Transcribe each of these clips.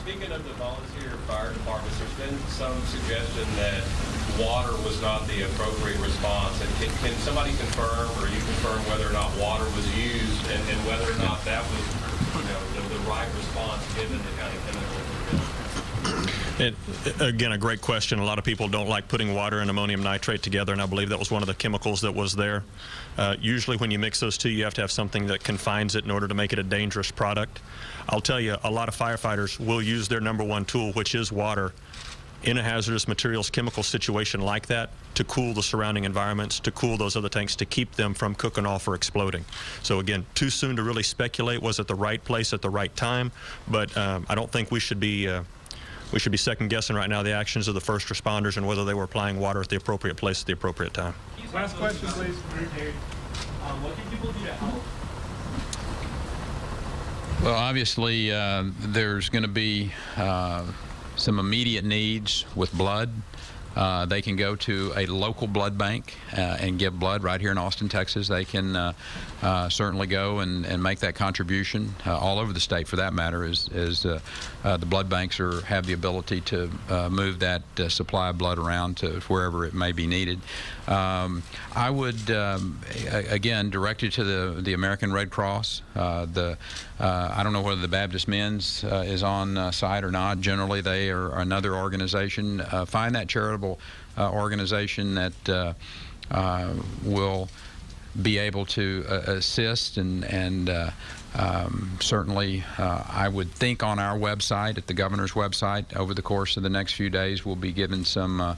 Speaking of the volunteer fire departments, there's been some suggestion that water was not the appropriate response. And can somebody confirm, or you confirm, whether or not water was used and whether or not that was, the right response given the kind of chemical? Again, a great question. A lot of people don't like putting water and ammonium nitrate together, and I believe that was one of the chemicals that was there. Usually when you mix those two, you have to have something that confines it in order to make it a dangerous product. I'll tell you, a lot of firefighters will use their #1 tool, which is water, in a hazardous materials chemical situation like that, to cool the surrounding environments, to cool those other tanks, to keep them from cooking off or exploding. So again, too soon to really speculate was it the right place at the right time, but I don't think we should be second-guessing right now the actions of the first responders and whether they were applying water at the appropriate place at the appropriate time. Last question, please. What can people do to help? Well, obviously, there's going to be some immediate needs with blood. They can go to a local blood bank and give blood right here in Austin, Texas. They can certainly go and make that contribution all over the state, for that matter, as the blood banks have the ability to move that supply of blood around to wherever it may be needed. I would, again, direct you to the American Red Cross. I don't know whether the Baptist Men's is on site or not. Generally, they are another organization. Find that charitable organization that will be able to assist, and certainly I would think on our website, at the governor's website, over the course of the next few days, we'll be given some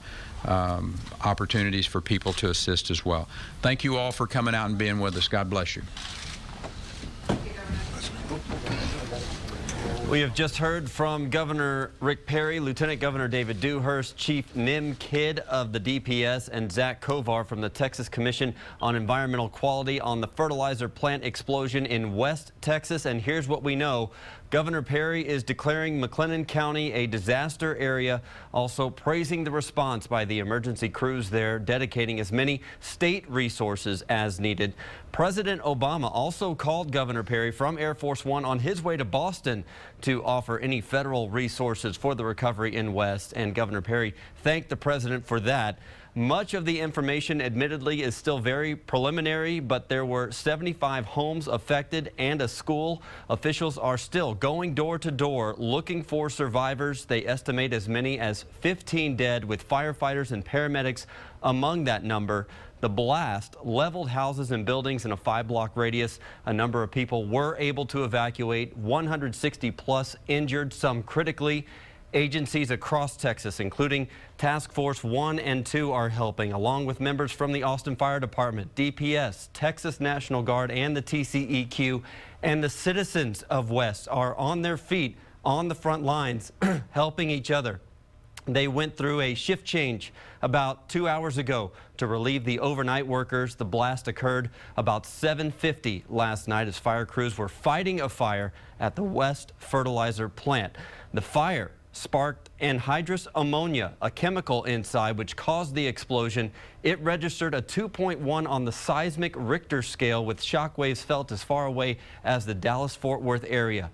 opportunities for people to assist as well. Thank you all for coming out and being with us. God bless you. We have just heard from Governor Rick Perry, Lieutenant Governor David Dewhurst, Chief Nim Kidd of the DPS, and Zach Kovar from the Texas Commission on Environmental Quality on the fertilizer plant explosion in West Texas. And here's what we know. Governor Perry is declaring McLennan County a disaster area, also praising the response by the emergency crews there, dedicating as many state resources as needed. President Obama also called Governor Perry from Air Force One on his way to Boston to offer any federal resources for the recovery in West, and Governor Perry thanked the president for that. Much of the information, admittedly, is still very preliminary, but there were 75 homes affected and a school. Officials are still going door to door looking for survivors. They estimate as many as 15 dead, with firefighters and paramedics among that number. The blast leveled houses and buildings in a 5-block radius. A number of people were able to evacuate, 160 plus injured, some critically. Agencies across Texas, including Task Force 1 and 2, are helping, along with members from the Austin Fire Department, DPS, Texas National Guard, and the TCEQ. And the citizens of West are on their feet on the front lines, helping each other. They went through a shift change about 2 hours ago to relieve the overnight workers. The blast occurred about 7:50 last night as fire crews were fighting a fire at the West fertilizer plant. The fire sparked anhydrous ammonia, a chemical inside, which caused the explosion. It registered a 2.1 on the seismic Richter scale, with shockwaves felt as far away as the Dallas-Fort Worth area.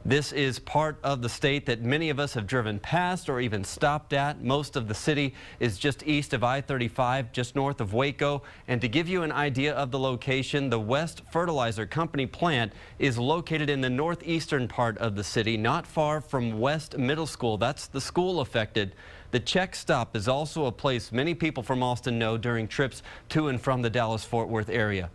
This is part of the state that many of us have driven past or even stopped at. Most of the city is just east of I-35, just north of Waco. And to give you an idea of the location, the West Fertilizer Company plant is located in the northeastern part of the city, not far from West Middle School. That's the school affected. The check stop is also a place many people from Austin know during trips to and from the Dallas-Fort Worth area.